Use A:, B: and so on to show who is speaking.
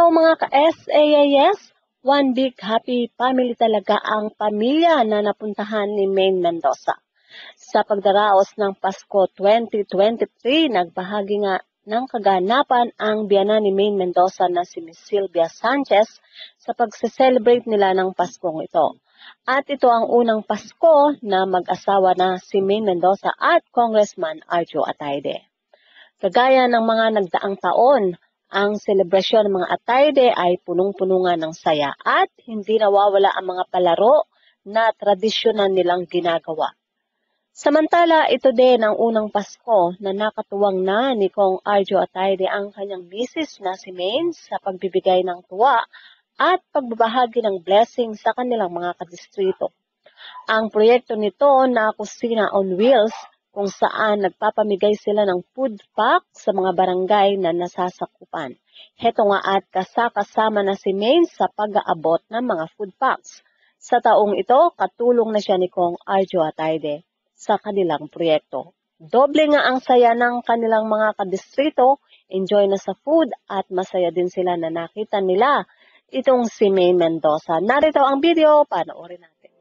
A: Hello mga ka-SAAS! One big happy family talaga ang pamilya na napuntahan ni Maine Mendoza. Sa pagdaraos ng Pasko 2023, nagbahagi nga ng kaganapan ang biyana ni Maine Mendoza na si Miss Sylvia Sanchez sa pagse-celebrate nila ng Paskong ito. At ito ang unang Pasko na mag-asawa na si Maine Mendoza at Congressman Arjo Atayde. Kagaya ng mga nagdaang taon, ang selebrasyon ng mga Atayde ay punong-puno nga ng saya at hindi nawawala ang mga palaro na tradisyonal nilang ginagawa. Samantala, ito din ang unang Pasko na nakatuwang na ni Kong Arjo Atayde ang kanyang misis na si Maine sa pagbibigay ng tuwa at pagbabahagi ng blessing sa kanilang mga kadistrito. Ang proyekto nito na Kusina on Wheels kung saan nagpapamigay sila ng food pack sa mga barangay na nasasakupan. Heto nga at kasama na si Maine sa pag-aabot ng mga food packs. Sa taong ito, katulong na siya ni Kong Arjo Atayde sa kanilang proyekto. Doble nga ang saya ng kanilang mga kadistrito, enjoy na sa food at masaya din sila na nakita nila itong si Maine Mendoza. Narito ang video, panoorin natin.